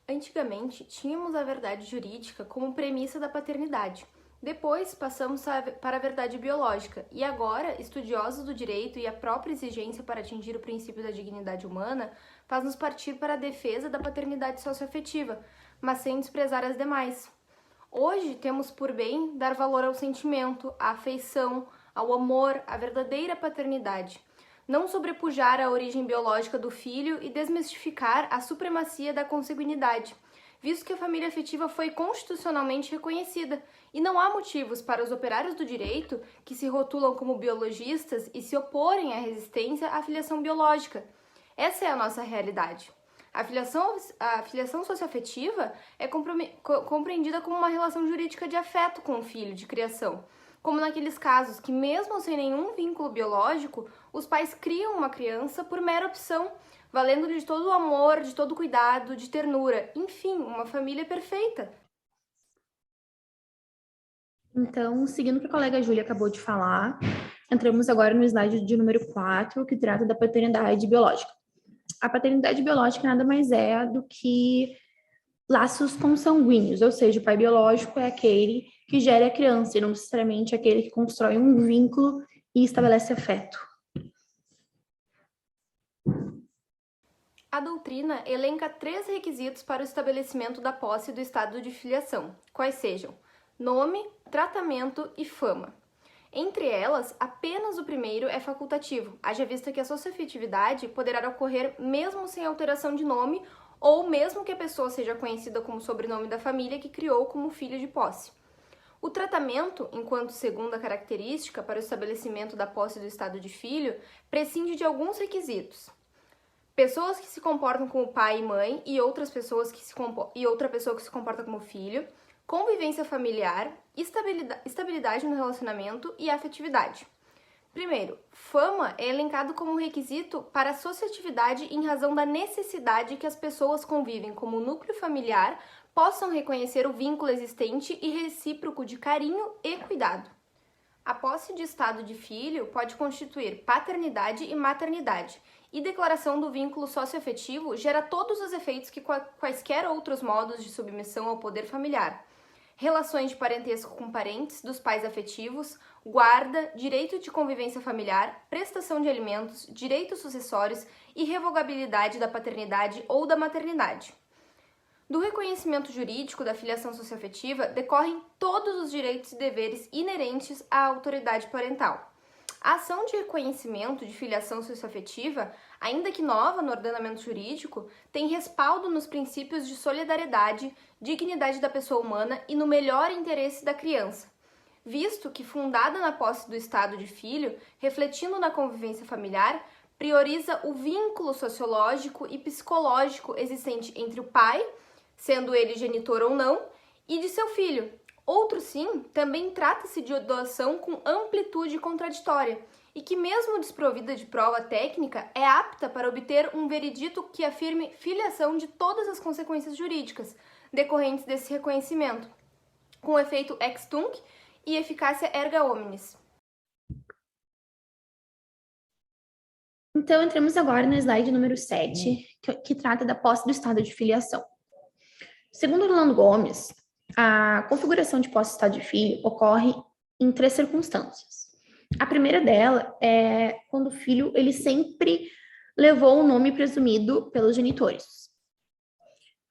Antigamente, tínhamos a verdade jurídica como premissa da paternidade. Depois, passamos para a verdade biológica, e agora, estudiosos do direito e a própria exigência para atingir o princípio da dignidade humana faz-nos partir para a defesa da paternidade socioafetiva, mas sem desprezar as demais. Hoje, temos por bem dar valor ao sentimento, à afeição, ao amor, à verdadeira paternidade. Não sobrepujar a origem biológica do filho e desmistificar a supremacia da consanguinidade, visto que a família afetiva foi constitucionalmente reconhecida, e não há motivos para os operários do direito, que se rotulam como biologistas e se oporem à resistência à filiação biológica. Essa é a nossa realidade. A filiação socioafetiva é compreendida como uma relação jurídica de afeto com o filho, de criação, como naqueles casos que, mesmo sem nenhum vínculo biológico, os pais criam uma criança por mera opção, valendo-lhe de todo o amor, de todo o cuidado, de ternura, enfim, uma família perfeita. Então, seguindo o que a colega Júlia acabou de falar, entramos agora no slide de número 4, que trata da paternidade biológica. A paternidade biológica nada mais é do que laços consanguíneos, ou seja, o pai biológico é aquele que gera a criança e não necessariamente aquele que constrói um vínculo e estabelece afeto. A doutrina elenca 3 requisitos para o estabelecimento da posse do estado de filiação, quais sejam nome, tratamento e fama. Entre elas, apenas o primeiro é facultativo, haja vista que a socioafetividade poderá ocorrer mesmo sem alteração de nome ou mesmo que a pessoa seja conhecida como sobrenome da família que criou como filho de posse. O tratamento, enquanto segunda característica para o estabelecimento da posse do estado de filho, prescinde de alguns requisitos. Pessoas que se comportam como pai e mãe e outra pessoa que se comporta como filho, convivência familiar, estabilidade no relacionamento e afetividade. Primeiro, fama é elencado como requisito para a associatividade em razão da necessidade que as pessoas convivem como núcleo familiar possam reconhecer o vínculo existente e recíproco de carinho e cuidado. A posse de estado de filho pode constituir paternidade e maternidade, e declaração do vínculo socioafetivo gera todos os efeitos que quaisquer outros modos de submissão ao poder familiar. Relações de parentesco com parentes dos pais afetivos, guarda, direito de convivência familiar, prestação de alimentos, direitos sucessórios e revogabilidade da paternidade ou da maternidade. Do reconhecimento jurídico da filiação socioafetiva decorrem todos os direitos e deveres inerentes à autoridade parental. A ação de reconhecimento de filiação socioafetiva, ainda que nova no ordenamento jurídico, tem respaldo nos princípios de solidariedade, dignidade da pessoa humana e no melhor interesse da criança, visto que, fundada na posse do estado de filho, refletindo na convivência familiar, prioriza o vínculo sociológico e psicológico existente entre o pai, sendo ele genitor ou não, e de seu filho. Outro sim, também trata-se de doação com amplitude contraditória e que, mesmo desprovida de prova técnica, é apta para obter um veredito que afirme filiação de todas as consequências jurídicas decorrentes desse reconhecimento, com efeito ex tunc e eficácia erga omnes. Então, entramos agora no slide número 7, que trata da posse do estado de filiação. Segundo Orlando Gomes, a configuração de posse de estado de filho ocorre em 3 circunstâncias. A primeira dela é quando o filho ele sempre levou o nome presumido pelos genitores.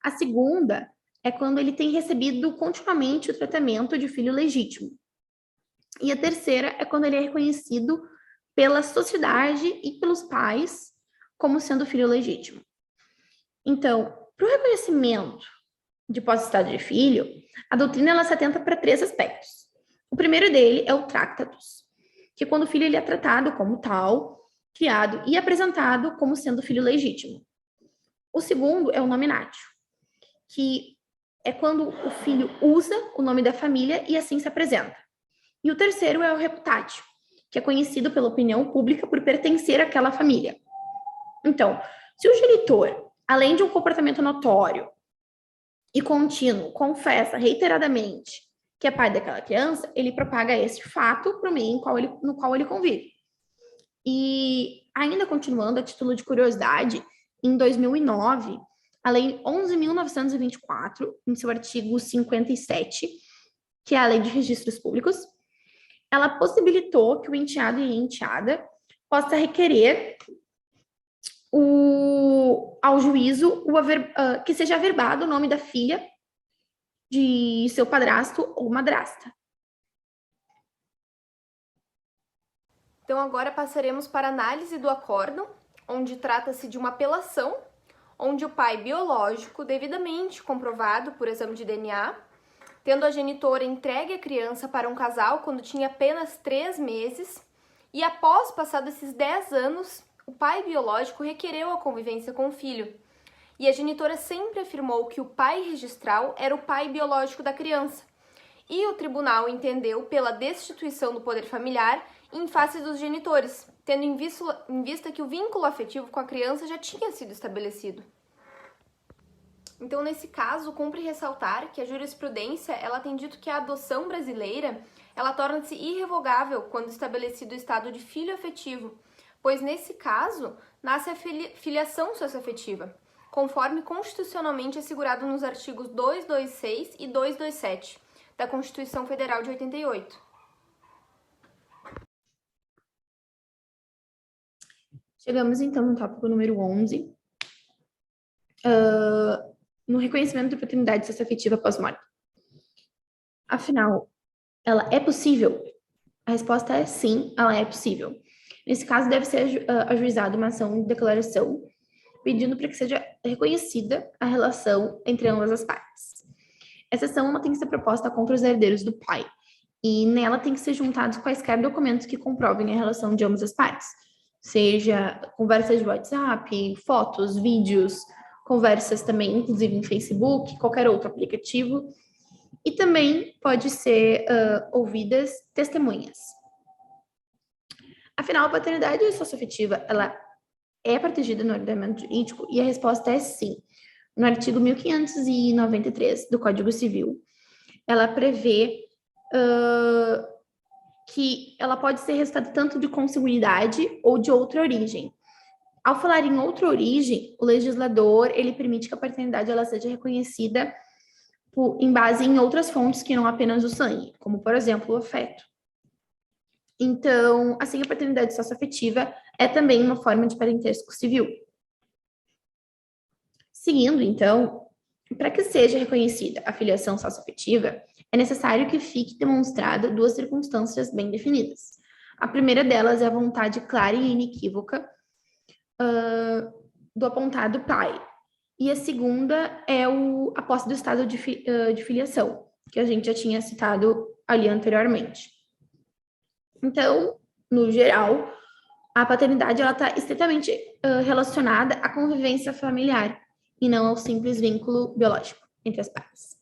A segunda é quando ele tem recebido continuamente o tratamento de filho legítimo. E a terceira é quando ele é reconhecido pela sociedade e pelos pais como sendo filho legítimo. Então, para o reconhecimento de posse de estado de filho, a doutrina ela se atenta para 3 aspectos. O primeiro dele é o tractatus, que é quando o filho ele é tratado como tal, criado e apresentado como sendo filho legítimo. O segundo é o nominatio, que é quando o filho usa o nome da família e assim se apresenta. E o terceiro é o reputatio, que é conhecido pela opinião pública por pertencer àquela família. Então, se o genitor, além de um comportamento notório e contínuo, confessa reiteradamente que é pai daquela criança, ele propaga esse fato para o meio no qual ele convive. E ainda continuando, a título de curiosidade, em 2009, a Lei 11.924, em seu artigo 57, que é a Lei de Registros Públicos, ela possibilitou que o enteado e a enteada possa requerer ao juízo que seja averbado o nome da filha de seu padrasto ou madrasta. Então, agora passaremos para a análise do acórdão, onde trata-se de uma apelação, onde o pai biológico, devidamente comprovado por exame de DNA, tendo a genitora entregue a criança para um casal quando tinha apenas 3 meses, e após passados esses 10 anos, o pai biológico requereu a convivência com o filho. E a genitora sempre afirmou que o pai registral era o pai biológico da criança. E o tribunal entendeu pela destituição do poder familiar em face dos genitores, tendo em vista que o vínculo afetivo com a criança já tinha sido estabelecido. Então, nesse caso, cumpre ressaltar que a jurisprudência ela tem dito que a adoção brasileira ela torna-se irrevogável quando estabelecido o estado de filho afetivo, pois nesse caso nasce a filiação socioafetiva, conforme constitucionalmente assegurado nos artigos 226 e 227 da Constituição Federal de 88. Chegamos, então, no tópico número 11, no reconhecimento da paternidade socioafetiva após morte. Afinal, ela é possível? A resposta é sim, ela é possível. Nesse caso, deve ser ajuizada uma ação de declaração, pedindo para que seja reconhecida a relação entre ambas as partes. Essa ação ela tem que ser proposta contra os herdeiros do pai, e nela tem que ser juntados quaisquer documentos que comprovem a relação de ambas as partes, seja conversas de WhatsApp, fotos, vídeos, conversas também, inclusive em Facebook, qualquer outro aplicativo, e também pode ser ouvidas testemunhas. Afinal, a paternidade socioafetiva, ela é protegida no ordenamento jurídico e a resposta é sim. No artigo 1593 do Código Civil, ela prevê que ela pode ser resultado tanto de consanguinidade ou de outra origem. Ao falar em outra origem, o legislador ele permite que a paternidade ela seja reconhecida em base em outras fontes que não apenas o sangue, como, por exemplo, o afeto. Então, assim, a paternidade socioafetiva é também uma forma de parentesco civil. Seguindo, então, para que seja reconhecida a filiação socioafetiva, é necessário que fique demonstrada 2 circunstâncias bem definidas. A primeira delas é a vontade clara e inequívoca do apontado pai. E a segunda é a posse do estado de filiação, que a gente já tinha citado ali anteriormente. Então, no geral, a paternidade está estritamente relacionada à convivência familiar e não ao simples vínculo biológico entre as partes.